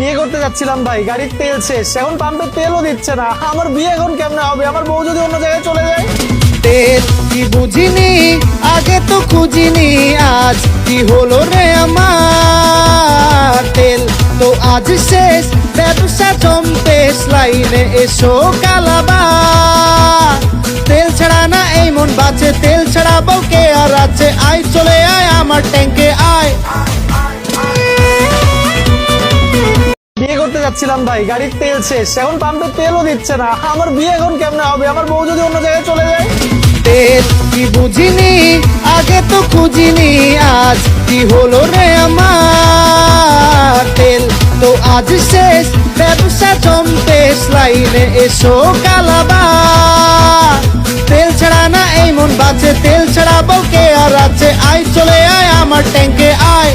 বিয়ে করতে যাচ্ছিলাম ভাই, গাড়ির তেল শেষ, এখন পাম্পে তেলও দিচ্ছে না। আমার বিয়ে এখন কেমনে হবে? আমার বউ যদি অন্য জায়গায় চলে যায়। তেল কি বুঝিনি, আগে তো খুঁজিনি, আজ কি হলো রে আমার। তেল তো আজ শেষ, ব্যবসা জম্পেশ, লাইনে এসো কালাবার। তেল ছাড়া না এই মন বাঁচে, তেল ছাড়া বউকে আর আছে। আয় চলে আয় আমার ট্যাঙ্কে আয়। বিয়ে করতে যাচ্ছিলাম ভাই, গাড়ির তেল শেষ, এখন পাম্পে তেলও দিচ্ছে না। আমার বিয়ে এখন কেমনে হবে? আমার বউ যদি অন্য জায়গায় চলে যায়। তেল কি বুঝিনি, আগে তো খুঁজিনি, আজ কি হলো রে আমার। তেল তো আজ শেষ, ব্যবসা জম্পেশ, লাইনে এসো কালাবার। তেল ছাড়া না এই মন বাঁচে, তেল ছাড়া বউকে আর আছে। আয় চলে আয় আমার ট্যাঙ্কে আয়।